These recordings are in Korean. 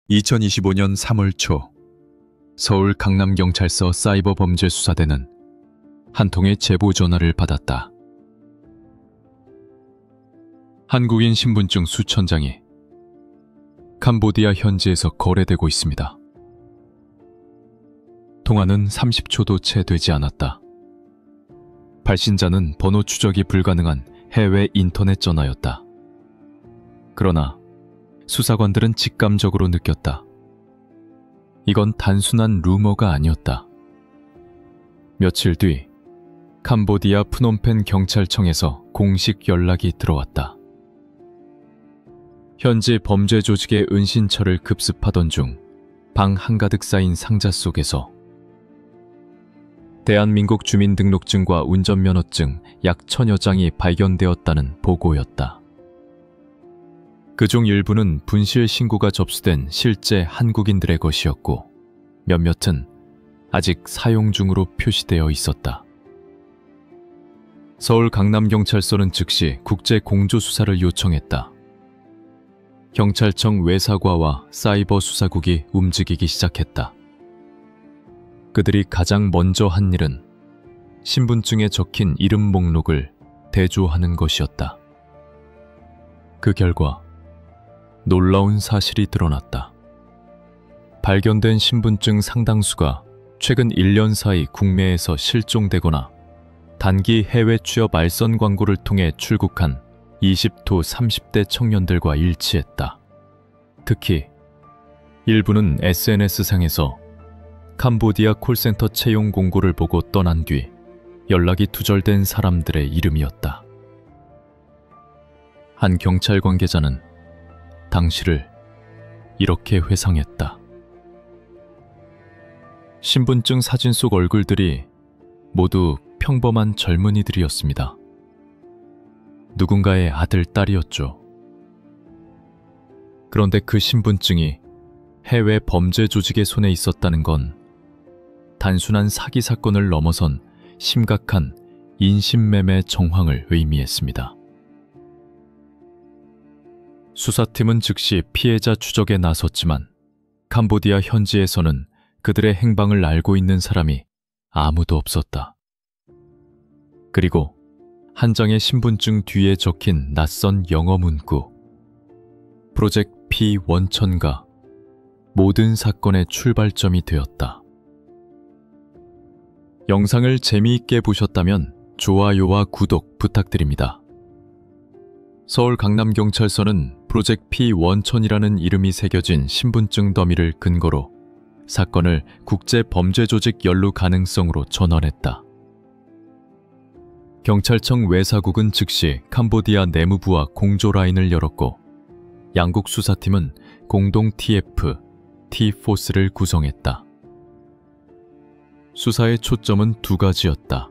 2025년 3월 초 서울 강남경찰서 사이버범죄수사대는 한 통의 제보 전화를 받았다. 한국인 신분증 수천 장이 캄보디아 현지에서 거래되고 있습니다. 통화는 30초도 채 되지 않았다. 발신자는 번호 추적이 불가능한 해외 인터넷 전화였다. 그러나 수사관들은 직감적으로 느꼈다. 이건 단순한 루머가 아니었다. 며칠 뒤 캄보디아 프놈펜 경찰청에서 공식 연락이 들어왔다. 현지 범죄 조직의 은신처를 급습하던 중 방 한가득 쌓인 상자 속에서 대한민국 주민등록증과 운전면허증 약 1000여 장이 발견되었다는 보고였다. 그중 일부는 분실 신고가 접수된 실제 한국인들의 것이었고 몇몇은 아직 사용 중으로 표시되어 있었다. 서울 강남경찰서는 즉시 국제 공조수사를 요청했다. 경찰청 외사과와 사이버 수사국이 움직이기 시작했다. 그들이 가장 먼저 한 일은 신분증에 적힌 이름 목록을 대조하는 것이었다. 그 결과 놀라운 사실이 드러났다. 발견된 신분증 상당수가 최근 1년 사이 국내에서 실종되거나 단기 해외 취업 알선 광고를 통해 출국한 20도 30대 청년들과 일치했다. 특히 일부는 SNS상에서 캄보디아 콜센터 채용 공고를 보고 떠난 뒤 연락이 두절된 사람들의 이름이었다. 한 경찰 관계자는 당시를 이렇게 회상했다. 신분증 사진 속 얼굴들이 모두 평범한 젊은이들이었습니다. 누군가의 아들, 딸이었죠. 그런데 그 신분증이 해외 범죄 조직의 손에 있었다는 건 단순한 사기 사건을 넘어선 심각한 인신매매 정황을 의미했습니다. 수사팀은 즉시 피해자 추적에 나섰지만 캄보디아 현지에서는 그들의 행방을 알고 있는 사람이 아무도 없었다. 그리고 한 장의 신분증 뒤에 적힌 낯선 영어 문구 프로젝트 P 원천가 모든 사건의 출발점이 되었다. 영상을 재미있게 보셨다면 좋아요와 구독 부탁드립니다. 서울 강남경찰서는 프로젝트 P 원천이라는 이름이 새겨진 신분증 더미를 근거로 사건을 국제범죄조직 연루 가능성으로 전환했다. 경찰청 외사국은 즉시 캄보디아 내무부와 공조 라인을 열었고 양국 수사팀은 공동 TF, T-포스를 구성했다. 수사의 초점은 두 가지였다.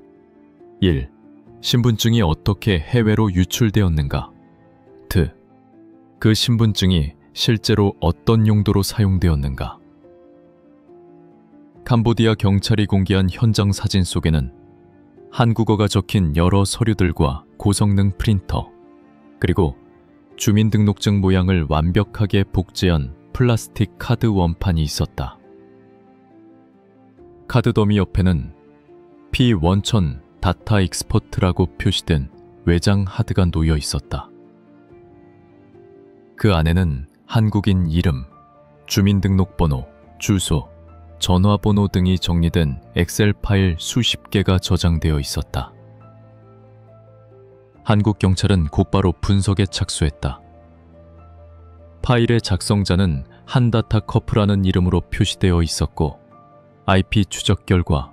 1. 신분증이 어떻게 해외로 유출되었는가? 2. 그 신분증이 실제로 어떤 용도로 사용되었는가? 캄보디아 경찰이 공개한 현장 사진 속에는 한국어가 적힌 여러 서류들과 고성능 프린터, 그리고 주민등록증 모양을 완벽하게 복제한 플라스틱 카드 원판이 있었다. 카드 더미 옆에는 P 원천 다타 익스퍼트라고 표시된 외장 하드가 놓여 있었다. 그 안에는 한국인 이름, 주민등록번호, 주소, 전화번호 등이 정리된 엑셀 파일 수십 개가 저장되어 있었다. 한국 경찰은 곧바로 분석에 착수했다. 파일의 작성자는 한다타 커프라는 이름으로 표시되어 있었고 IP 추적 결과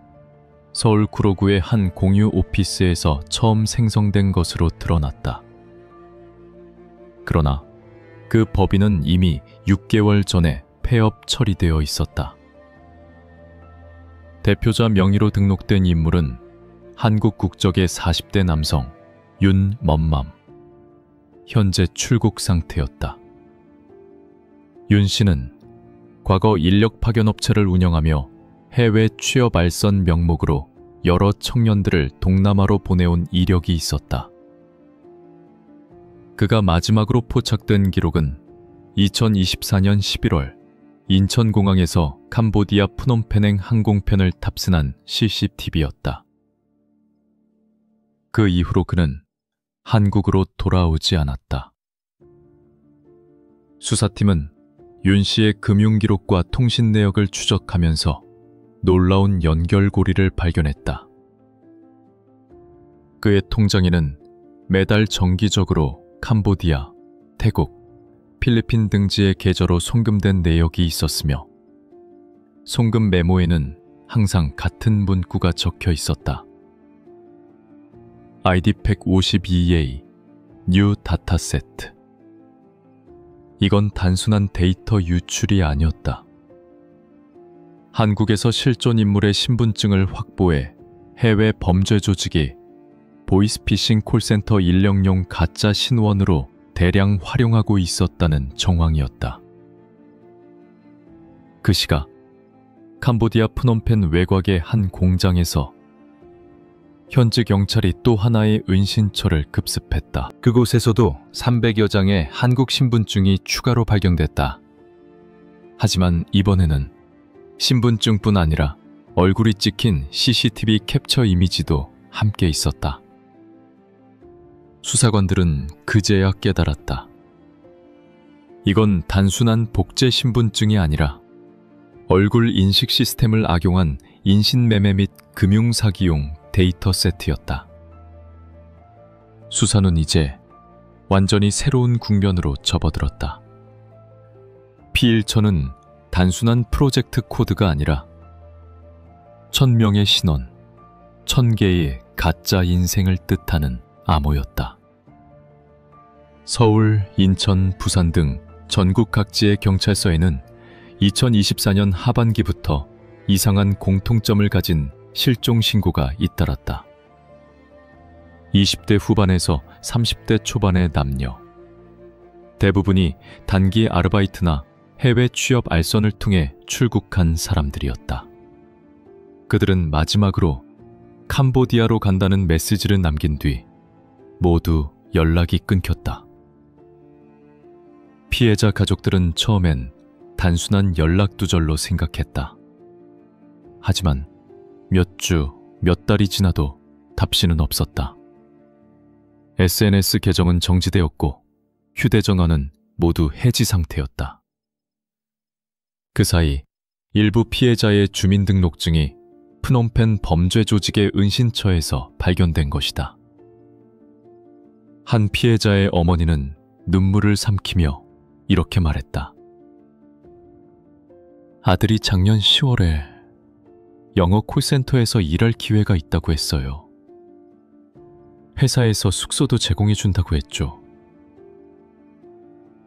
서울 구로구의 한 공유 오피스에서 처음 생성된 것으로 드러났다. 그러나 그 법인은 이미 6개월 전에 폐업 처리되어 있었다. 대표자 명의로 등록된 인물은 한국 국적의 40대 남성 윤멈맘. 현재 출국 상태였다. 윤 씨는 과거 인력 파견 업체를 운영하며 해외 취업 알선 명목으로 여러 청년들을 동남아로 보내온 이력이 있었다. 그가 마지막으로 포착된 기록은 2024년 11월 인천공항에서 캄보디아 프놈펜행 항공편을 탑승한 CCTV였다. 그 이후로 그는 한국으로 돌아오지 않았다. 수사팀은 윤 씨의 금융기록과 통신 내역을 추적하면서 놀라운 연결고리를 발견했다. 그의 통장에는 매달 정기적으로 캄보디아, 태국, 필리핀 등지의 계좌로 송금된 내역이 있었으며 송금 메모에는 항상 같은 문구가 적혀 있었다. ID 152A New Dataset. 이건 단순한 데이터 유출이 아니었다. 한국에서 실존 인물의 신분증을 확보해 해외 범죄 조직이 보이스피싱 콜센터 인력용 가짜 신원으로 대량 활용하고 있었다는 정황이었다. 그 시각 캄보디아 프놈펜 외곽의 한 공장에서 현지 경찰이 또 하나의 은신처를 급습했다. 그곳에서도 300여 장의 한국 신분증이 추가로 발견됐다. 하지만 이번에는 신분증뿐 아니라 얼굴이 찍힌 CCTV 캡처 이미지도 함께 있었다. 수사관들은 그제야 깨달았다. 이건 단순한 복제 신분증이 아니라 얼굴 인식 시스템을 악용한 인신매매 및 금융사기용 데이터 세트였다. 수사는 이제 완전히 새로운 국면으로 접어들었다. 피일처는 단순한 프로젝트 코드가 아니라 1000명의 신원, 1000개의 가짜 인생을 뜻하는 암호였다. 서울, 인천, 부산 등 전국 각지의 경찰서에는 2024년 하반기부터 이상한 공통점을 가진 실종 신고가 잇따랐다. 20대 후반에서 30대 초반의 남녀. 대부분이 단기 아르바이트나 해외 취업 알선을 통해 출국한 사람들이었다. 그들은 마지막으로 캄보디아로 간다는 메시지를 남긴 뒤 모두 연락이 끊겼다. 피해자 가족들은 처음엔 단순한 연락 두절로 생각했다. 하지만 몇 주, 몇 달이 지나도 답신은 없었다. SNS 계정은 정지되었고 휴대전화는 모두 해지 상태였다. 그 사이 일부 피해자의 주민등록증이 프놈펜 범죄 조직의 은신처에서 발견된 것이다. 한 피해자의 어머니는 눈물을 삼키며 이렇게 말했다. 아들이 작년 10월에 영어 콜센터에서 일할 기회가 있다고 했어요. 회사에서 숙소도 제공해 준다고 했죠.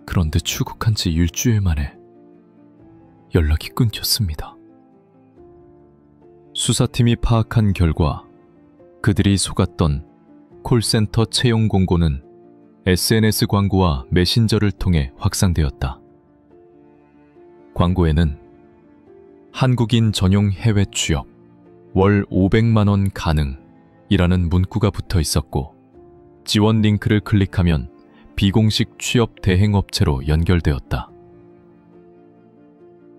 그런데 출국한 지 일주일 만에 연락이 끊겼습니다. 수사팀이 파악한 결과 그들이 속았던 콜센터 채용 공고는 SNS 광고와 메신저를 통해 확산되었다. 광고에는 한국인 전용 해외 취업, 월 500만 원 가능이라는 문구가 붙어 있었고 지원 링크를 클릭하면 비공식 취업 대행업체로 연결되었다.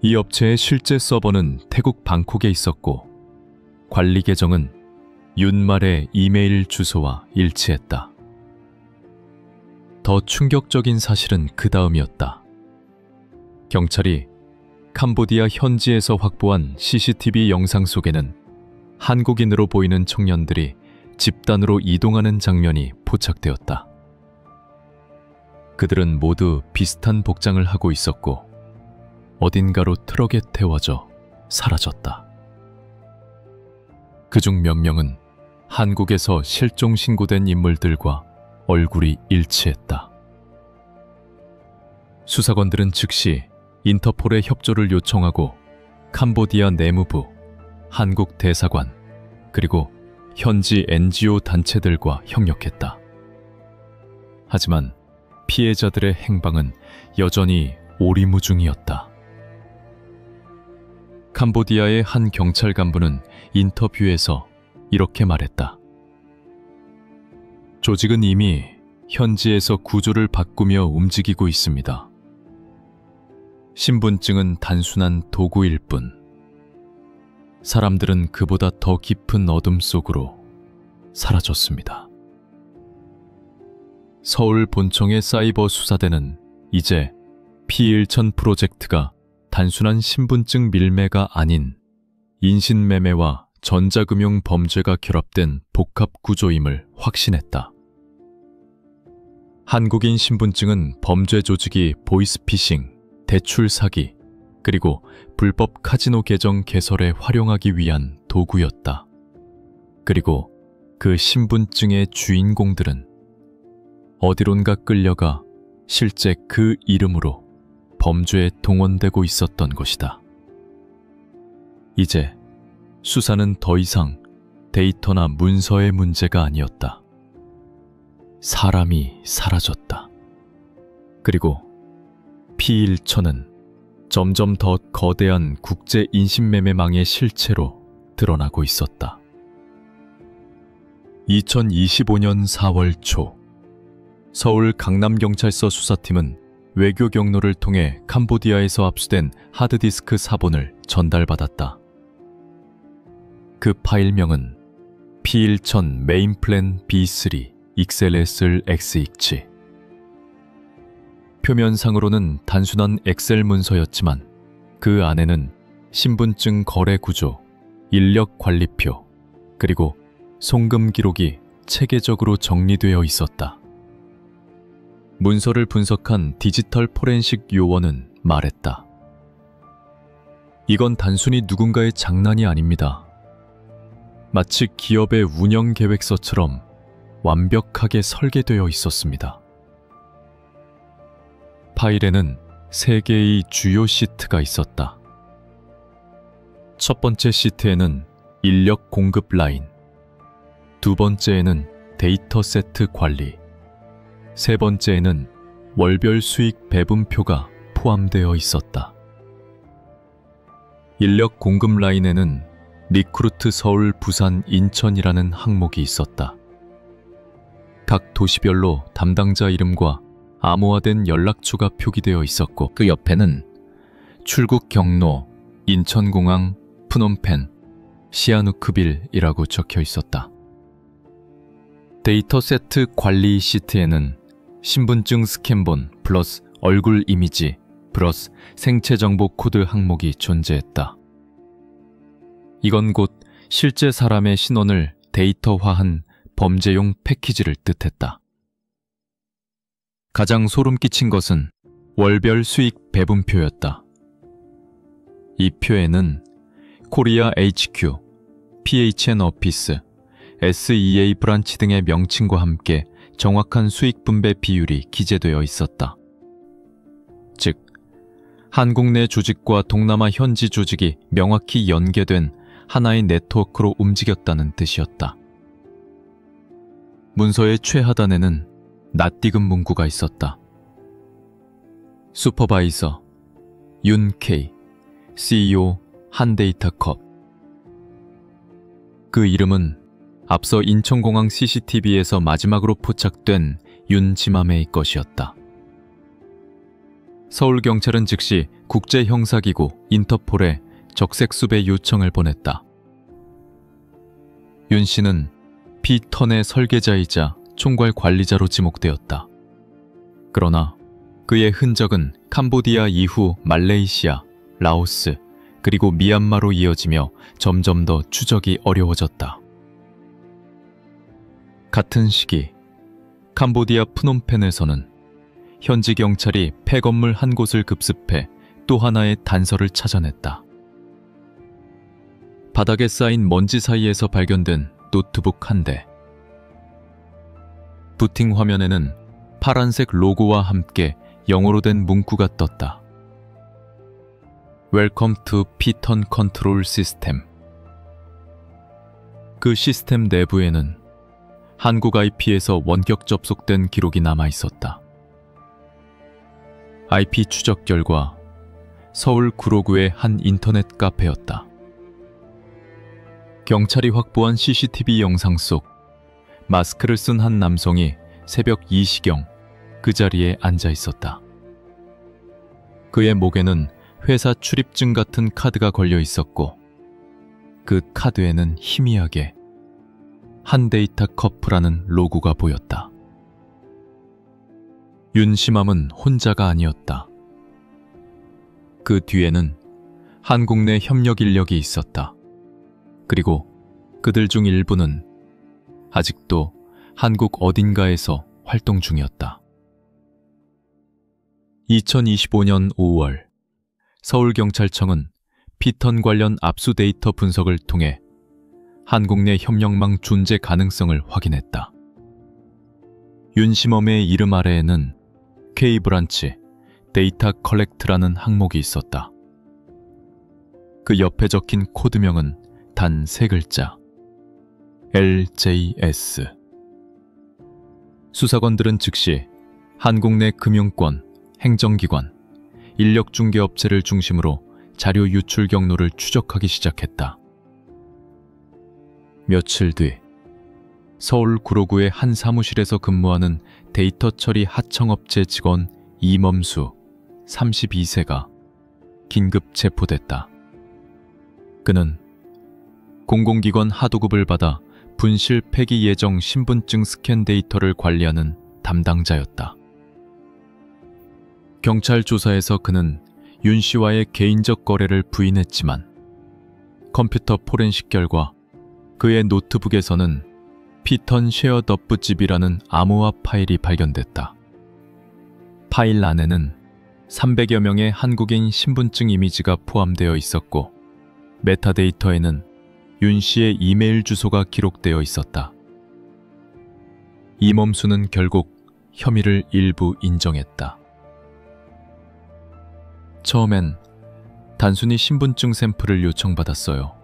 이 업체의 실제 서버는 태국 방콕에 있었고 관리 계정은 윤말의 이메일 주소와 일치했다. 더 충격적인 사실은 그 다음이었다. 경찰이 캄보디아 현지에서 확보한 CCTV 영상 속에는 한국인으로 보이는 청년들이 집단으로 이동하는 장면이 포착되었다. 그들은 모두 비슷한 복장을 하고 있었고 어딘가로 트럭에 태워져 사라졌다. 그중 몇 명은 한국에서 실종 신고된 인물들과 얼굴이 일치했다. 수사관들은 즉시 인터폴의 협조를 요청하고 캄보디아 내무부, 한국 대사관, 그리고 현지 NGO 단체들과 협력했다. 하지만 피해자들의 행방은 여전히 오리무중이었다. 캄보디아의 한 경찰 간부는 인터뷰에서 이렇게 말했다. 조직은 이미 현지에서 구조를 바꾸며 움직이고 있습니다. 신분증은 단순한 도구일 뿐 사람들은 그보다 더 깊은 어둠 속으로 사라졌습니다. 서울 본청의 사이버 수사대는 이제 P1000 프로젝트가 단순한 신분증 밀매가 아닌 인신매매와 전자금융 범죄가 결합된 복합 구조임을 확신했다. 한국인 신분증은 범죄 조직이 보이스피싱, 대출 사기, 그리고 불법 카지노 계정 개설에 활용하기 위한 도구였다. 그리고 그 신분증의 주인공들은 어디론가 끌려가 실제 그 이름으로 범죄에 동원되고 있었던 것이다. 이제 수사는 더 이상 데이터나 문서의 문제가 아니었다. 사람이 사라졌다. 그리고 P1000은 점점 더 거대한 국제 인신매매망의 실체로 드러나고 있었다. 2025년 4월 초 서울 강남경찰서 수사팀은 외교 경로를 통해 캄보디아에서 압수된 하드디스크 4본을 전달받았다. 그 파일명은 P1000 메인플랜 B3 XLSR XX. 표면상으로는 단순한 엑셀 문서였지만 그 안에는 신분증 거래 구조, 인력 관리표, 그리고 송금 기록이 체계적으로 정리되어 있었다. 문서를 분석한 디지털 포렌식 요원은 말했다. 이건 단순히 누군가의 장난이 아닙니다. 마치 기업의 운영 계획서처럼 완벽하게 설계되어 있었습니다. 파일에는 3개의 주요 시트가 있었다. 첫 번째 시트에는 인력 공급 라인, 두 번째에는 데이터 세트 관리, 세 번째에는 월별 수익 배분표가 포함되어 있었다. 인력 공급 라인에는 리크루트 서울, 부산, 인천이라는 항목이 있었다. 각 도시별로 담당자 이름과 암호화된 연락처가 표기되어 있었고 그 옆에는 출국 경로, 인천공항, 프놈펜, 시아누크빌이라고 적혀 있었다. 데이터 세트 관리 시트에는 신분증 스캔본 플러스 얼굴 이미지 플러스 생체 정보 코드 항목이 존재했다. 이건 곧 실제 사람의 신원을 데이터화한 범죄용 패키지를 뜻했다. 가장 소름 끼친 것은 월별 수익 배분표였다. 이 표에는 코리아 HQ, PHN 오피스, SEA 브란치 등의 명칭과 함께 정확한 수익 분배 비율이 기재되어 있었다. 즉, 한국 내 조직과 동남아 현지 조직이 명확히 연계된 하나의 네트워크로 움직였다는 뜻이었다. 문서의 최하단에는 낯익은 문구가 있었다. 슈퍼바이저 윤 K, CEO 한데이터컵. 그 이름은 앞서 인천공항 CCTV에서 마지막으로 포착된 윤지맘의 것이었다. 서울경찰은 즉시 국제형사기구 인터폴에 적색 수배 요청을 보냈다. 윤 씨는 P10의 설계자이자 총괄 관리자로 지목되었다. 그러나 그의 흔적은 캄보디아 이후 말레이시아, 라오스, 그리고 미얀마로 이어지며 점점 더 추적이 어려워졌다. 같은 시기 캄보디아 프놈펜에서는 현지 경찰이 폐건물 한 곳을 급습해 또 하나의 단서를 찾아냈다. 바닥에 쌓인 먼지 사이에서 발견된 노트북 한 대. 부팅 화면에는 파란색 로고와 함께 영어로 된 문구가 떴다. Welcome to P10 Control System. 그 시스템 내부에는 한국 IP에서 원격 접속된 기록이 남아 있었다. IP 추적 결과 서울 구로구의 한 인터넷 카페였다. 경찰이 확보한 CCTV 영상 속 마스크를 쓴 한 남성이 새벽 2시경 그 자리에 앉아 있었다. 그의 목에는 회사 출입증 같은 카드가 걸려 있었고 그 카드에는 희미하게 한데이터커프라는 로고가 보였다. 윤심함은 혼자가 아니었다. 그 뒤에는 한국 내 협력 인력이 있었다. 그리고 그들 중 일부는 아직도 한국 어딘가에서 활동 중이었다. 2025년 5월 서울경찰청은 피턴 관련 압수 데이터 분석을 통해 한국 내 협력망 존재 가능성을 확인했다. 윤심엄의 이름 아래에는 K브란치 데이터 컬렉트라는 항목이 있었다. 그 옆에 적힌 코드명은 단 3글자 LJS. 수사관들은 즉시 한국 내 금융권, 행정기관, 인력중개업체를 중심으로 자료 유출 경로를 추적하기 시작했다. 며칠 뒤 서울 구로구의 한 사무실에서 근무하는 데이터 처리 하청업체 직원 이멈수 32세가 긴급 체포됐다. 그는 공공기관 하도급을 받아 분실 폐기 예정 신분증 스캔 데이터를 관리하는 담당자였다. 경찰 조사에서 그는 윤 씨와의 개인적 거래를 부인했지만 컴퓨터 포렌식 결과 그의 노트북에서는 피턴 쉐어 덧붙집이라는 암호화 파일이 발견됐다. 파일 안에는 300여 명의 한국인 신분증 이미지가 포함되어 있었고 메타데이터에는 윤 씨의 이메일 주소가 기록되어 있었다. 이멈수는 결국 혐의를 일부 인정했다. 처음엔 단순히 신분증 샘플을 요청받았어요.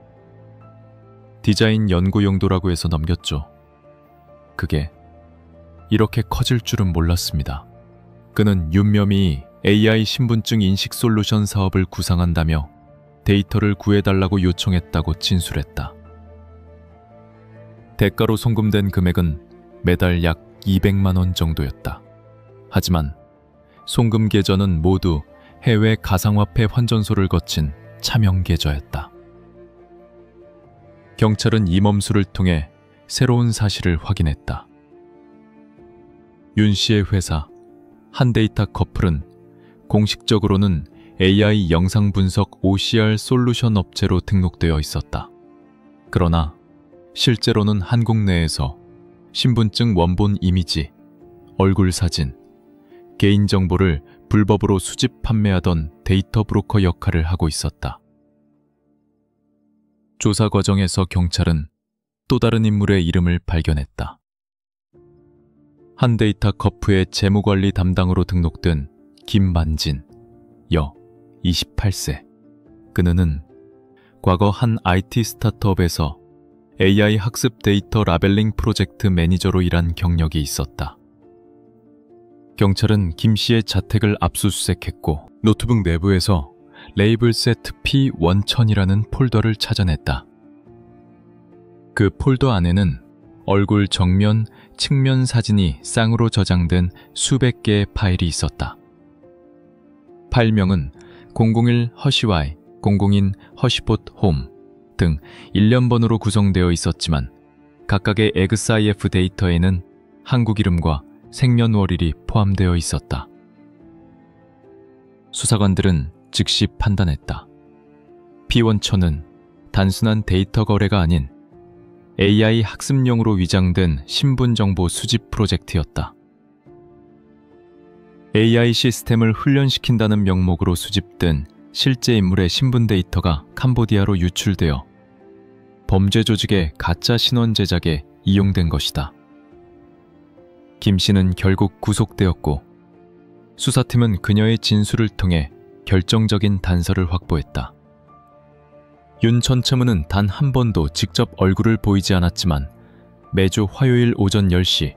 디자인 연구 용도라고 해서 넘겼죠. 그게 이렇게 커질 줄은 몰랐습니다. 그는 윤명이 AI 신분증 인식 솔루션 사업을 구상한다며 데이터를 구해달라고 요청했다고 진술했다. 대가로 송금된 금액은 매달 약 200만 원 정도였다. 하지만 송금 계좌는 모두 해외 가상화폐 환전소를 거친 차명 계좌였다. 경찰은 이멈수를 통해 새로운 사실을 확인했다. 윤 씨의 회사 한데이터 커플은 공식적으로는 AI 영상 분석 OCR 솔루션 업체로 등록되어 있었다. 그러나 실제로는 한국 내에서 신분증 원본 이미지, 얼굴 사진, 개인정보를 불법으로 수집 판매하던 데이터 브로커 역할을 하고 있었다. 조사 과정에서 경찰은 또 다른 인물의 이름을 발견했다. 한데이터 커프의 재무관리 담당으로 등록된 김만진, 여 28세. 그는 과거 한 IT 스타트업에서 AI 학습 데이터 라벨링 프로젝트 매니저로 일한 경력이 있었다. 경찰은 김 씨의 자택을 압수수색했고 노트북 내부에서 레이블 세트 P1000이라는 폴더를 찾아냈다. 그 폴더 안에는 얼굴 정면, 측면 사진이 쌍으로 저장된 수백 개의 파일이 있었다. 파일명은 001 허시와이, 002 허시봇 홈 등 일련 번호로 구성되어 있었지만 각각의 XIF 데이터에는 한국 이름과 생년월일이 포함되어 있었다. 수사관들은 즉시 판단했다. P1000은 단순한 데이터 거래가 아닌 AI 학습용으로 위장된 신분정보 수집 프로젝트였다. AI 시스템을 훈련시킨다는 명목으로 수집된 실제 인물의 신분 데이터가 캄보디아로 유출되어 범죄 조직의 가짜 신원 제작에 이용된 것이다. 김 씨는 결국 구속되었고 수사팀은 그녀의 진술을 통해 결정적인 단서를 확보했다. 윤 전체문은 단 한 번도 직접 얼굴을 보이지 않았지만 매주 화요일 오전 10시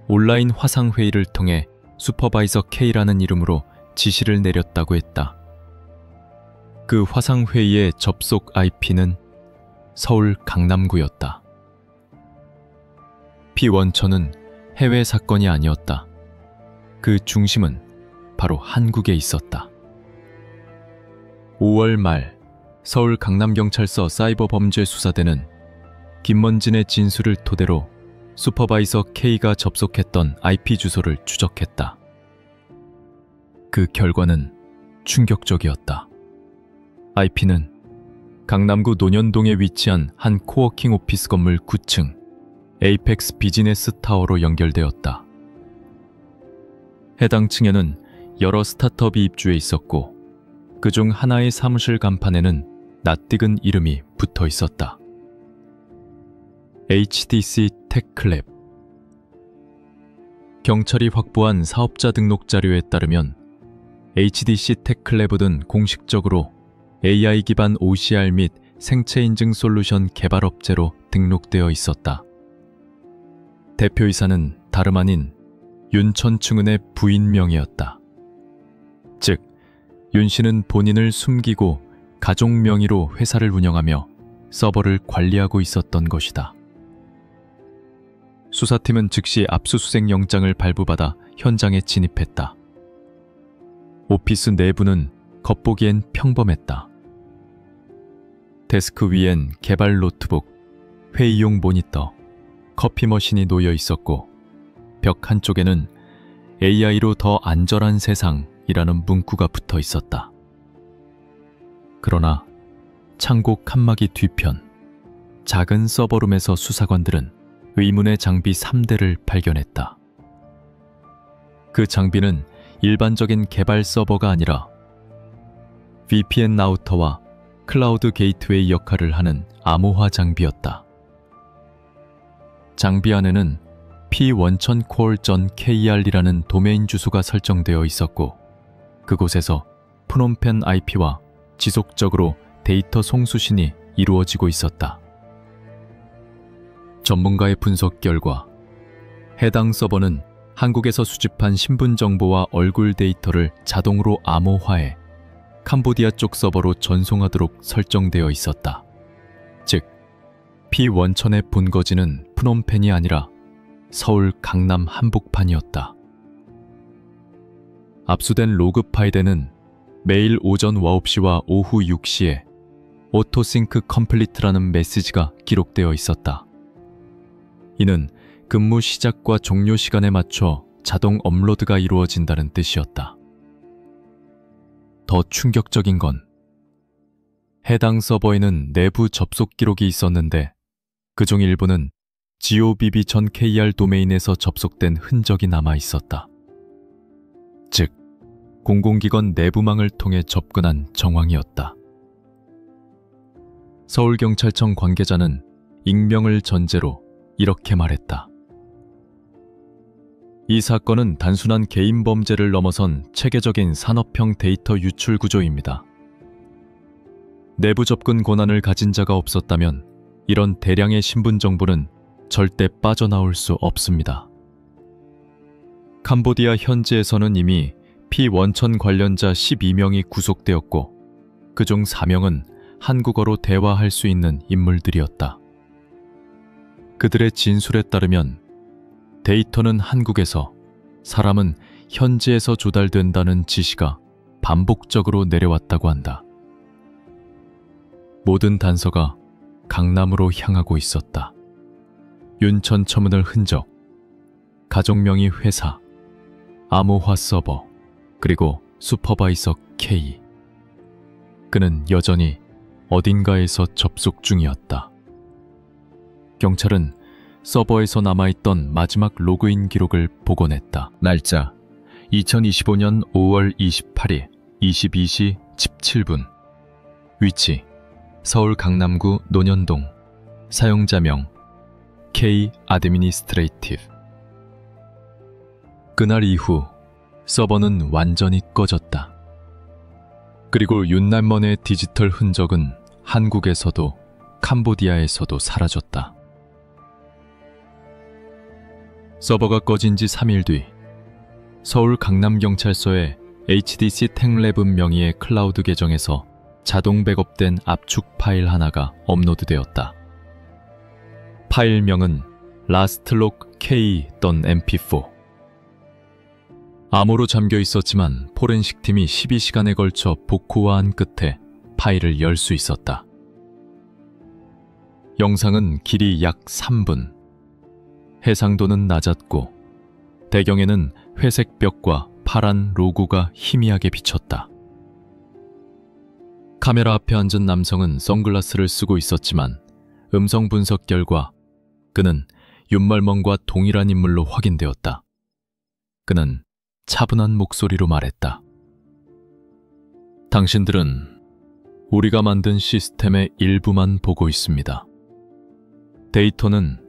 온라인 화상회의를 통해 슈퍼바이저 K라는 이름으로 지시를 내렸다고 했다. 그 화상회의의 접속 IP는 서울 강남구였다. P1000은 해외 사건이 아니었다. 그 중심은 바로 한국에 있었다. 5월 말 서울 강남경찰서 사이버범죄수사대는 김먼진의 진술을 토대로 슈퍼바이서 K가 접속했던 IP 주소를 추적했다. 그 결과는 충격적이었다. IP는 강남구 논현동에 위치한 한 코워킹 오피스 건물 9층 에이펙스 비즈니스 타워로 연결되었다. 해당 층에는 여러 스타트업이 입주해 있었고 그중 하나의 사무실 간판에는 낯익은 이름이 붙어 있었다. HDC 테크랩. 경찰이 확보한 사업자 등록 자료에 따르면 HDC 테크랩은 공식적으로 AI 기반 OCR 및 생체 인증 솔루션 개발업체로 등록되어 있었다. 대표이사는 다름 아닌 윤천충은의 부인 명의였다. 즉, 윤 씨는 본인을 숨기고 가족 명의로 회사를 운영하며 서버를 관리하고 있었던 것이다. 수사팀은 즉시 압수수색 영장을 발부받아 현장에 진입했다. 오피스 내부는 겉보기엔 평범했다. 데스크 위엔 개발 노트북, 회의용 모니터, 커피 머신이 놓여 있었고 벽 한쪽에는 AI로 더 안전한 세상이라는 문구가 붙어 있었다. 그러나 창고 칸막이 뒤편 작은 서버룸에서 수사관들은 의문의 장비 3대를 발견했다. 그 장비는 일반적인 개발 서버가 아니라 VPN 라우터와 클라우드 게이트웨이 역할을 하는 암호화 장비였다. 장비 안에는 p1000core.kr이라는 도메인 주소가 설정되어 있었고 그곳에서 프놈펜 IP와 지속적으로 데이터 송수신이 이루어지고 있었다. 전문가의 분석 결과 해당 서버는 한국에서 수집한 신분 정보와 얼굴 데이터를 자동으로 암호화해 캄보디아 쪽 서버로 전송하도록 설정되어 있었다. 즉, P1000의 본거지는 프놈펜이 아니라 서울 강남 한복판이었다. 압수된 로그 파일에는 매일 오전 9시와 오후 6시에 오토싱크 컴플리트라는 메시지가 기록되어 있었다. 이는 근무 시작과 종료 시간에 맞춰 자동 업로드가 이루어진다는 뜻이었다. 더 충격적인 건 해당 서버에는 내부 접속 기록이 있었는데 그중 일부는 gov.kr 도메인에서 접속된 흔적이 남아 있었다. 즉, 공공기관 내부망을 통해 접근한 정황이었다. 서울경찰청 관계자는 익명을 전제로 이렇게 말했다. 이 사건은 단순한 개인 범죄를 넘어선 체계적인 산업형 데이터 유출 구조입니다. 내부 접근 권한을 가진 자가 없었다면 이런 대량의 신분 정보는 절대 빠져나올 수 없습니다. 캄보디아 현지에서는 이미 P1000 관련자 12명이 구속되었고 그중 4명은 한국어로 대화할 수 있는 인물들이었다. 그들의 진술에 따르면 데이터는 한국에서, 사람은 현지에서 조달된다는 지시가 반복적으로 내려왔다고 한다. 모든 단서가 강남으로 향하고 있었다. 윤천 첨은을 흔적, 가족명의 회사, 암호화 서버, 그리고 슈퍼바이서 K. 그는 여전히 어딘가에서 접속 중이었다. 경찰은 서버에서 남아있던 마지막 로그인 기록을 복원했다. 날짜 2025년 5월 28일 22시 17분. 위치 서울 강남구 논현동. 사용자명 K 아드미니스트레이티브. 그날 이후 서버는 완전히 꺼졌다. 그리고 윤날먼의 디지털 흔적은 한국에서도 캄보디아에서도 사라졌다. 서버가 꺼진 지 3일 뒤 서울 강남경찰서의 HDC 탱랩 명의의 클라우드 계정에서 자동 백업된 압축 파일 하나가 업로드되었다. 파일명은 lastlock k.mp4. 암호로 잠겨 있었지만 포렌식 팀이 12시간에 걸쳐 복구화한 끝에 파일을 열 수 있었다. 영상은 길이 약 3분, 해상도는 낮았고 배경에는 회색 벽과 파란 로고가 희미하게 비쳤다. 카메라 앞에 앉은 남성은 선글라스를 쓰고 있었지만 음성 분석 결과 그는 윤멀멍과 동일한 인물로 확인되었다. 그는 차분한 목소리로 말했다. 당신들은 우리가 만든 시스템의 일부만 보고 있습니다. 데이터는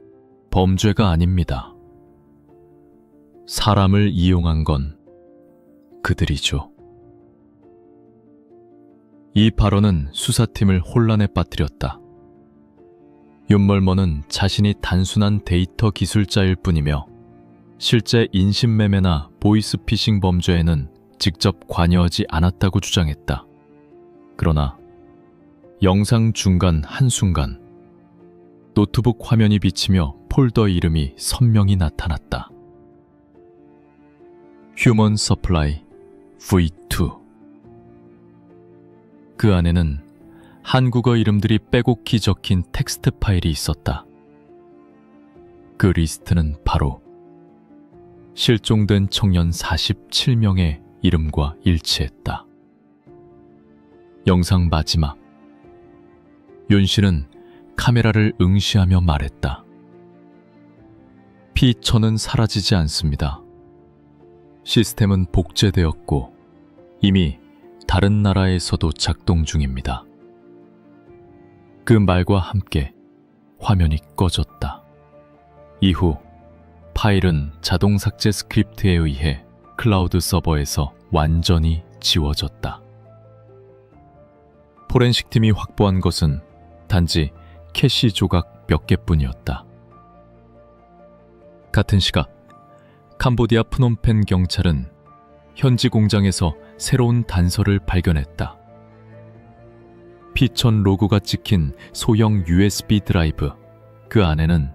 범죄가 아닙니다. 사람을 이용한 건 그들이죠. 이 발언은 수사팀을 혼란에 빠뜨렸다. 윤멀머는 자신이 단순한 데이터 기술자일 뿐이며 실제 인신매매나 보이스피싱 범죄에는 직접 관여하지 않았다고 주장했다. 그러나 영상 중간 한순간 노트북 화면이 비치며 폴더 이름이 선명히 나타났다. 휴먼 서플라이 V2. 그 안에는 한국어 이름들이 빼곡히 적힌 텍스트 파일이 있었다. 그 리스트는 바로 실종된 청년 47명의 이름과 일치했다. 영상 마지막, 윤 씨는 카메라를 응시하며 말했다. 피처는 사라지지 않습니다. 시스템은 복제되었고 이미 다른 나라에서도 작동 중입니다. 그 말과 함께 화면이 꺼졌다. 이후 파일은 자동 삭제 스크립트에 의해 클라우드 서버에서 완전히 지워졌다. 포렌식 팀이 확보한 것은 단지 캐시 조각 몇 개뿐이었다. 같은 시각 캄보디아 프놈펜 경찰은 현지 공장에서 새로운 단서를 발견했다. 피천 로고가 찍힌 소형 USB 드라이브, 그 안에는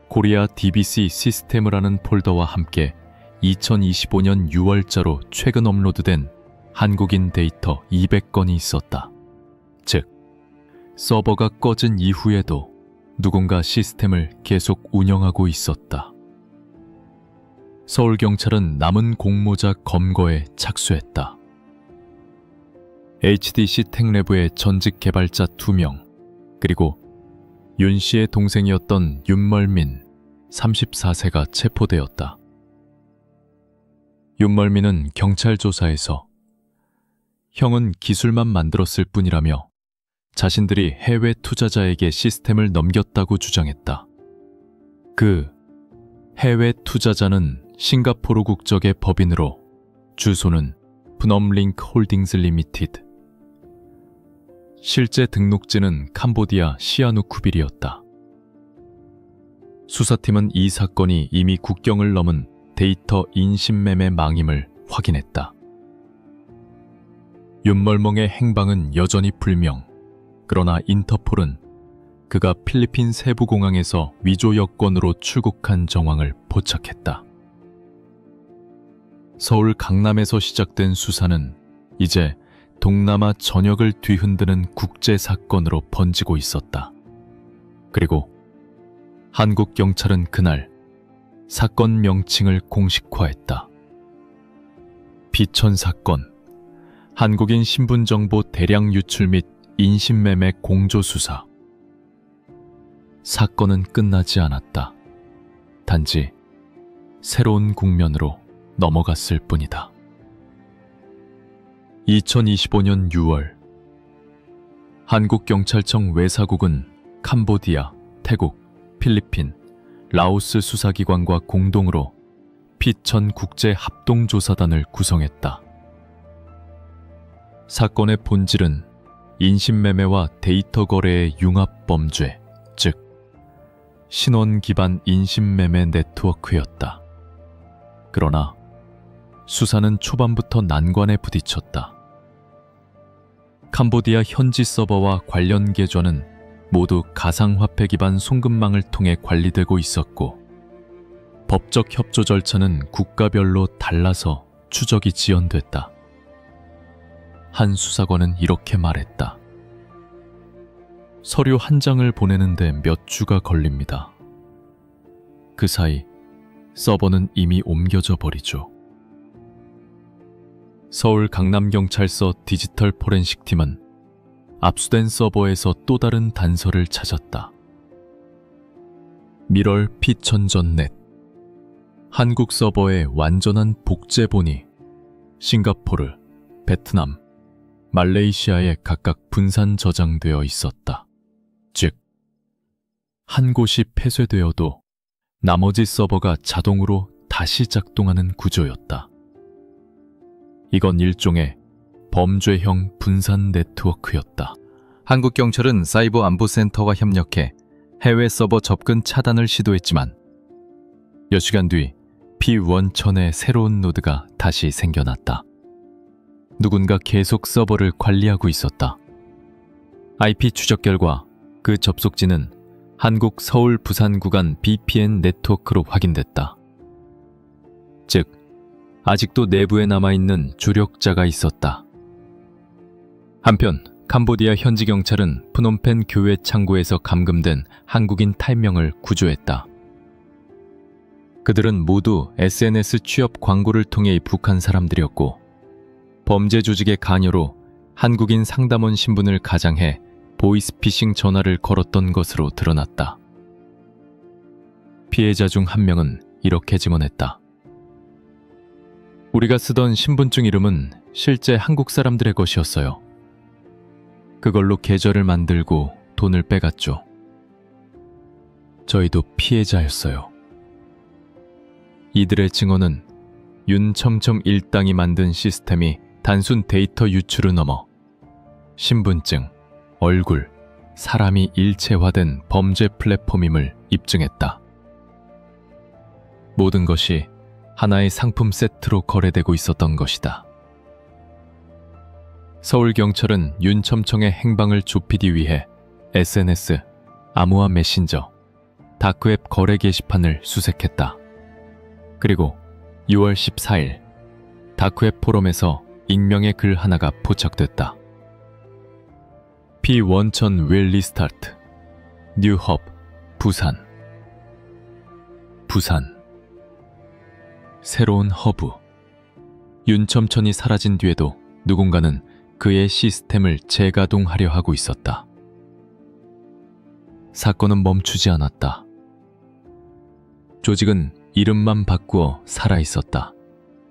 코리아 DBC 시스템이라는 폴더와 함께 2025년 6월자로 최근 업로드된 한국인 데이터 200건이 있었다. 즉, 서버가 꺼진 이후에도 누군가 시스템을 계속 운영하고 있었다. 서울경찰은 남은 공모자 검거에 착수했다. HDC 텍레브의 전직 개발자 2명, 그리고 윤 씨의 동생이었던 윤멀민 34세가 체포되었다. 윤멀민은 경찰 조사에서 형은 기술만 만들었을 뿐이라며 자신들이 해외 투자자에게 시스템을 넘겼다고 주장했다. 그 해외 투자자는 싱가포르 국적의 법인으로 주소는 프놈링크 홀딩스 리미티드. 실제 등록지는 캄보디아 시아누쿠빌이었다. 수사팀은 이 사건이 이미 국경을 넘은 데이터 인신매매 망임을 확인했다. 윤멀멍의 행방은 여전히 불명. 그러나 인터폴은 그가 필리핀 세부공항에서 위조 여권으로 출국한 정황을 포착했다. 서울 강남에서 시작된 수사는 이제 동남아 전역을 뒤흔드는 국제사건으로 번지고 있었다. 그리고 한국 경찰은 그날 사건 명칭을 공식화했다. 비천 사건, 한국인 신분정보 대량 유출 및 인신매매 공조수사. 사건은 끝나지 않았다. 단지 새로운 국면으로 넘어갔을 뿐이다. 2025년 6월, 한국경찰청 외사국은 캄보디아, 태국, 필리핀, 라오스 수사기관과 공동으로 피천 국제합동조사단을 구성했다. 사건의 본질은 인신매매와 데이터 거래의 융합범죄, 즉 신원 기반 인신매매 네트워크였다. 그러나 수사는 초반부터 난관에 부딪혔다. 캄보디아 현지 서버와 관련 계좌는 모두 가상화폐 기반 송금망을 통해 관리되고 있었고, 법적 협조 절차는 국가별로 달라서 추적이 지연됐다. 한 수사관은 이렇게 말했다. 서류 한 장을 보내는데 몇 주가 걸립니다. 그 사이 서버는 이미 옮겨져 버리죠. 서울 강남경찰서 디지털 포렌식 팀은 압수된 서버에서 또 다른 단서를 찾았다. 미럴 피천전넷. 한국 서버의 완전한 복제본이 싱가포르, 베트남, 말레이시아에 각각 분산 저장되어 있었다. 즉, 한 곳이 폐쇄되어도 나머지 서버가 자동으로 다시 작동하는 구조였다. 이건 일종의 범죄형 분산 네트워크였다. 한국 경찰은 사이버 안보센터와 협력해 해외 서버 접근 차단을 시도했지만 몇 시간 뒤 P1천의 새로운 노드가 다시 생겨났다. 누군가 계속 서버를 관리하고 있었다. IP 추적 결과 그 접속지는 한국 서울 부산 구간 VPN 네트워크로 확인됐다. 즉, 아직도 내부에 남아있는 조력자가 있었다. 한편 캄보디아 현지 경찰은 프놈펜 교회 창고에서 감금된 한국인 5명을 구조했다. 그들은 모두 SNS 취업 광고를 통해 입국한 사람들이었고 범죄 조직의 관여로 한국인 상담원 신분을 가장해 보이스피싱 전화를 걸었던 것으로 드러났다. 피해자 중 한 명은 이렇게 증언했다. 우리가 쓰던 신분증 이름은 실제 한국 사람들의 것이었어요. 그걸로 계좌를 만들고 돈을 빼갔죠. 저희도 피해자였어요. 이들의 증언은 윤첨첨 일당이 만든 시스템이 단순 데이터 유출을 넘어 신분증, 얼굴, 사람이 일체화된 범죄 플랫폼임을 입증했다. 모든 것이 하나의 상품 세트로 거래되고 있었던 것이다. 서울경찰은 윤첨청의 행방을 좁히기 위해 SNS, 암호화 메신저, 다크웹 거래 게시판을 수색했다. 그리고 6월 14일 다크웹 포럼에서 익명의 글 하나가 포착됐다. P1천 will restart. New Hub, 부산. 부산. 새로운 허브. 윤첨천이 사라진 뒤에도 누군가는 그의 시스템을 재가동하려 하고 있었다. 사건은 멈추지 않았다. 조직은 이름만 바꾸어 살아있었다.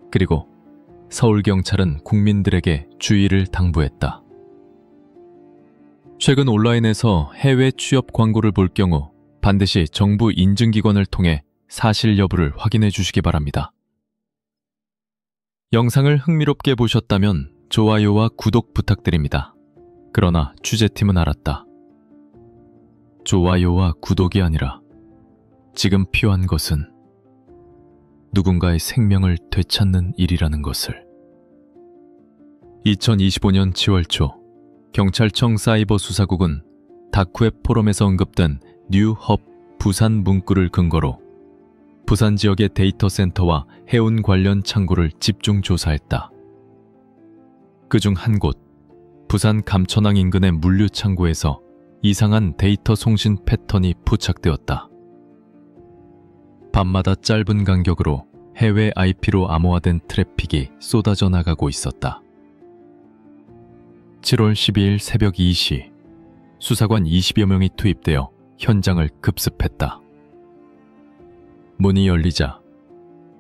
그리고 서울경찰은 국민들에게 주의를 당부했다. 최근 온라인에서 해외 취업 광고를 볼 경우 반드시 정부 인증기관을 통해 사실 여부를 확인해 주시기 바랍니다. 영상을 흥미롭게 보셨다면 좋아요와 구독 부탁드립니다. 그러나 취재팀은 알았다. 좋아요와 구독이 아니라 지금 필요한 것은 누군가의 생명을 되찾는 일이라는 것을. 2025년 7월 초 경찰청 사이버 수사국은 다크웹 포럼에서 언급된 뉴헙 부산 문구를 근거로 부산 지역의 데이터 센터와 해운 관련 창고를 집중 조사했다. 그중 한 곳, 부산 감천항 인근의 물류 창고에서 이상한 데이터 송신 패턴이 포착되었다. 밤마다 짧은 간격으로 해외 IP로 암호화된 트래픽이 쏟아져 나가고 있었다. 7월 12일 새벽 2시, 수사관 20여 명이 투입되어 현장을 급습했다. 문이 열리자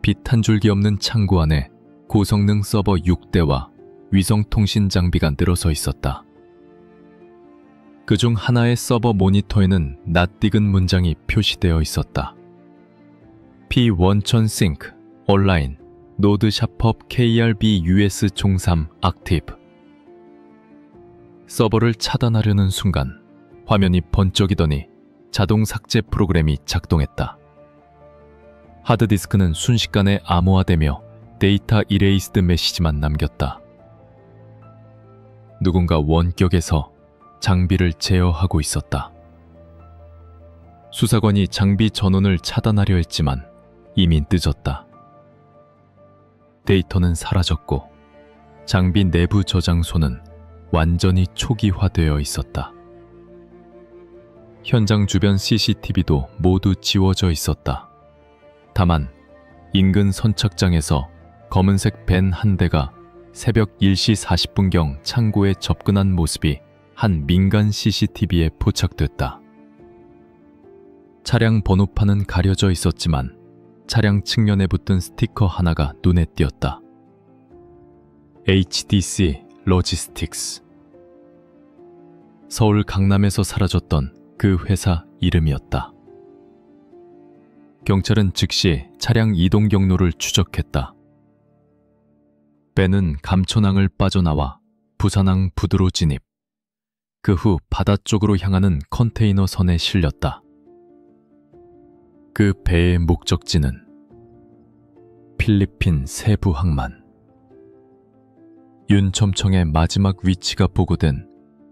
빛 한 줄기 없는 창고 안에 고성능 서버 6대와 위성통신 장비가 늘어서 있었다. 그중 하나의 서버 모니터에는 낯익은 문장이 표시되어 있었다. P1천 Sync 온라인 노드 샤펍 KRB US 종3 액티브. 서버를 차단하려는 순간 화면이 번쩍이더니 자동 삭제 프로그램이 작동했다. 하드디스크는 순식간에 암호화되며 데이터 이레이스드 메시지만 남겼다. 누군가 원격에서 장비를 제어하고 있었다. 수사관이 장비 전원을 차단하려 했지만 이미 늦었다. 데이터는 사라졌고 장비 내부 저장소는 완전히 초기화되어 있었다. 현장 주변 CCTV도 모두 지워져 있었다. 다만 인근 선착장에서 검은색 밴 한 대가 새벽 1시 40분경 창고에 접근한 모습이 한 민간 CCTV에 포착됐다. 차량 번호판은 가려져 있었지만 차량 측면에 붙은 스티커 하나가 눈에 띄었다. HDC 로지스틱스. 서울 강남에서 사라졌던 그 회사 이름이었다. 경찰은 즉시 차량 이동 경로를 추적했다. 밴은 감천항을 빠져나와 부산항 부두로 진입. 그 후 바다 쪽으로 향하는 컨테이너 선에 실렸다. 그 배의 목적지는 필리핀 세부 항만. 윤첨청의 마지막 위치가 보고된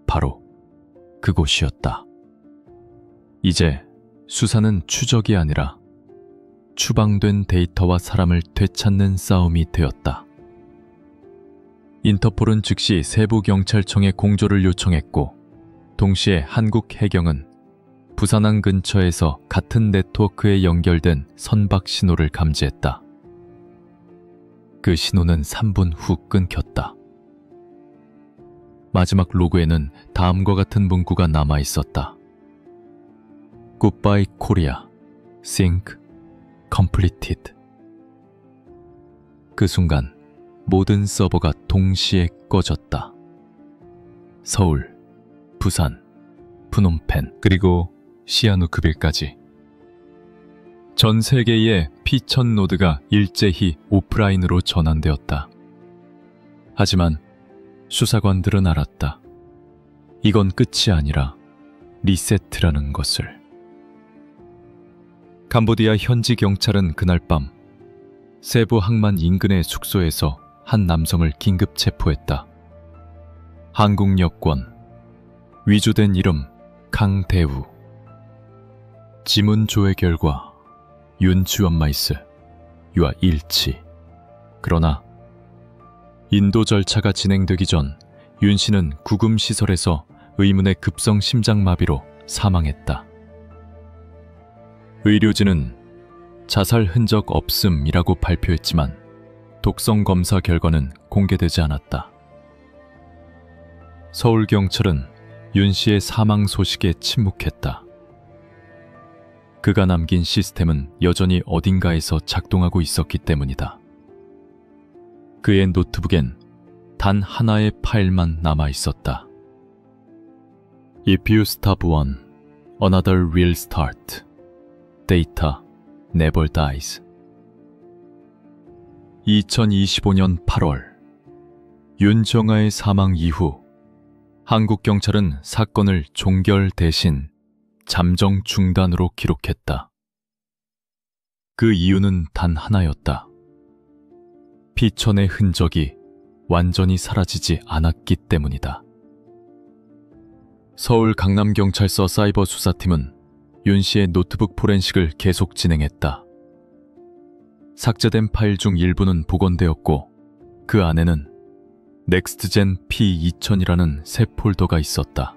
바로 그곳이었다. 이제 수사는 추적이 아니라 추방된 데이터와 사람을 되찾는 싸움이 되었다. 인터폴은 즉시 세부경찰청에 공조를 요청했고 동시에 한국해경은 부산항 근처에서 같은 네트워크에 연결된 선박 신호를 감지했다. 그 신호는 3분 후 끊겼다. 마지막 로그에는 다음과 같은 문구가 남아 있었다. Goodbye Korea. Sync completed. 그 순간 모든 서버가 동시에 꺼졌다. 서울, 부산, 프놈펜, 그리고 시아누크빌까지. 전 세계의 P1000 노드가 일제히 오프라인으로 전환되었다. 하지만 수사관들은 알았다. 이건 끝이 아니라 리세트라는 것을. 캄보디아 현지 경찰은 그날 밤 세부 항만 인근의 숙소에서 한 남성을 긴급 체포했다. 한국 여권, 위조된 이름 강대우. 지문 조회 결과 윤치원마이스 유아 일치. 그러나 인도 절차가 진행되기 전 윤 씨는 구금시설에서 의문의 급성 심장마비로 사망했다. 의료진은 자살 흔적 없음이라고 발표했지만 독성 검사 결과는 공개되지 않았다. 서울경찰은 윤 씨의 사망 소식에 침묵했다. 그가 남긴 시스템은 여전히 어딘가에서 작동하고 있었기 때문이다. 그의 노트북엔 단 하나의 파일만 남아 있었다. If you stop one, another will start. Data never dies. 2025년 8월, 윤정아의 사망 이후 한국 경찰은 사건을 종결 대신 잠정 중단으로 기록했다. 그 이유는 단 하나였다. P1000의 흔적이 완전히 사라지지 않았기 때문이다. 서울 강남경찰서 사이버 수사팀은 윤 씨의 노트북 포렌식을 계속 진행했다. 삭제된 파일 중 일부는 복원되었고 그 안에는 넥스트젠 P2000이라는 새 폴더가 있었다.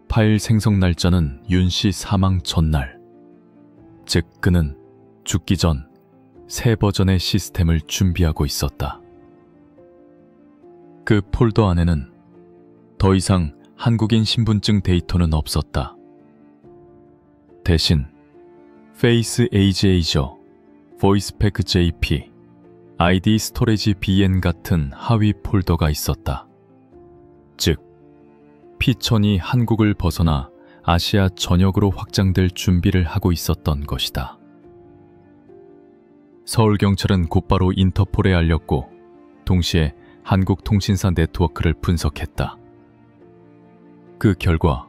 파일 생성 날짜는 윤 씨 사망 전날, 즉 그는 죽기 전 새 버전의 시스템을 준비하고 있었다. 그 폴더 안에는 더 이상 한국인 신분증 데이터는 없었다. 대신 페이스 에이지에이저, 보이스팩 JP, 아이디 스토리지 BN 같은 하위 폴더가 있었다. 즉, P1000이 한국을 벗어나 아시아 전역으로 확장될 준비를 하고 있었던 것이다. 서울경찰은 곧바로 인터폴에 알렸고 동시에 한국통신사 네트워크를 분석했다. 그 결과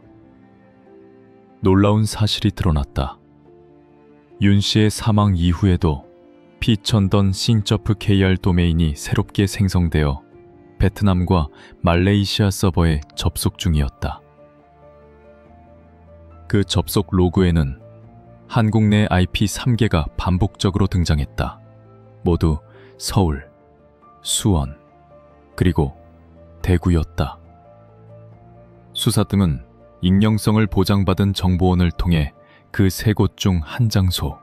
놀라운 사실이 드러났다. 윤 씨의 사망 이후에도 P1000던 싱저프 KR 도메인이 새롭게 생성되어 베트남과 말레이시아 서버에 접속 중이었다. 그 접속 로그에는 한국 내 IP 3개가 반복적으로 등장했다. 모두 서울, 수원, 그리고 대구였다. 수사팀은 익명성을 보장받은 정보원을 통해 그 세 곳 중 한 장소,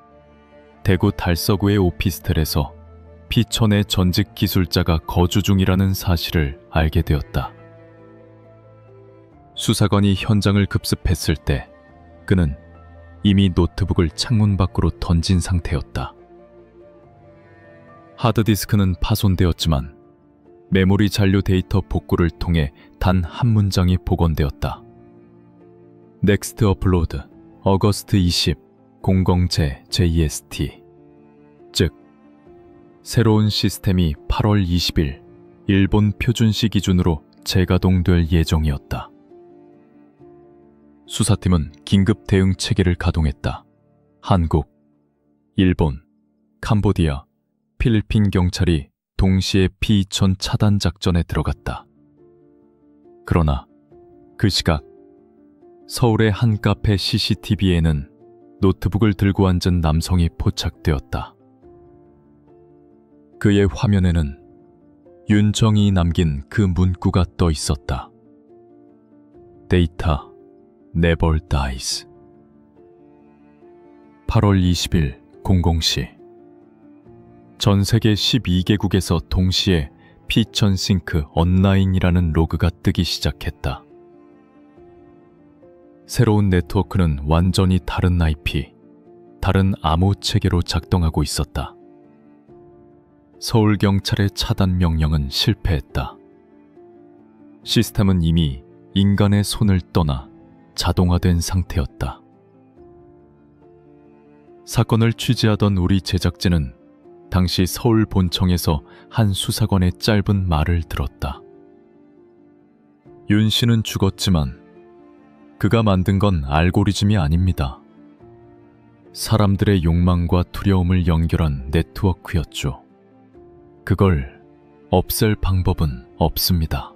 대구 달서구의 오피스텔에서 피천의 전직 기술자가 거주 중이라는 사실을 알게 되었다. 수사관이 현장을 급습했을 때 그는 이미 노트북을 창문 밖으로 던진 상태였다. 하드디스크는 파손되었지만 메모리 잔류 데이터 복구를 통해 단 한 문장이 복원되었다. 넥스트 업로드 어거스트 20 00제 JST, 즉 새로운 시스템이 8월 20일 일본 표준시 기준으로 재가동될 예정이었다. 수사팀은 긴급 대응 체계를 가동했다. 한국, 일본, 캄보디아, 필리핀 경찰이 동시에 피이천 차단 작전에 들어갔다. 그러나 그 시각 서울의 한 카페 CCTV에는 노트북을 들고 앉은 남성이 포착되었다. 그의 화면에는 윤정이 남긴 그 문구가 떠 있었다. Data never dies. 8월 20일 00시 전 세계 12개국에서 동시에 피천싱크 온라인이라는 로그가 뜨기 시작했다. 새로운 네트워크는 완전히 다른 IP, 다른 암호 체계로 작동하고 있었다. 서울경찰의 차단 명령은 실패했다. 시스템은 이미 인간의 손을 떠나 자동화된 상태였다. 사건을 취재하던 우리 제작진은 당시 서울 본청에서 한 수사관의 짧은 말을 들었다. 윤 씨는 죽었지만 그가 만든 건 알고리즘이 아닙니다. 사람들의 욕망과 두려움을 연결한 네트워크였죠. 그걸 없앨 방법은 없습니다.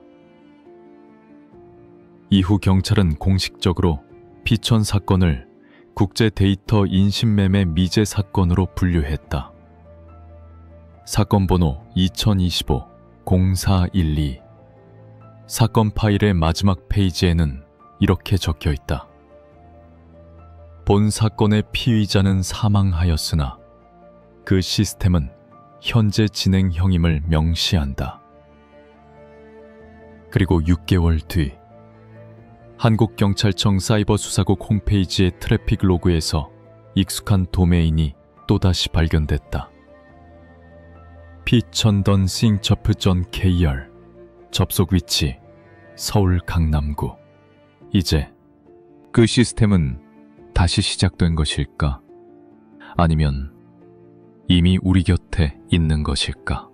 이후 경찰은 공식적으로 피천 사건을 국제 데이터 인신매매 미제 사건으로 분류했다. 사건 번호 2025-0412. 사건 파일의 마지막 페이지에는 이렇게 적혀 있다. 본 사건의 피의자는 사망하였으나 그 시스템은 현재 진행형임을 명시한다. 그리고 6개월 뒤 한국경찰청 사이버수사국 홈페이지의 트래픽 로그에서 익숙한 도메인이 또다시 발견됐다. 피천던싱처프.kr, 접속 위치 서울 강남구. 이제 그 시스템은 다시 시작된 것일까? 아니면 이미 우리 곁에 있는 것일까?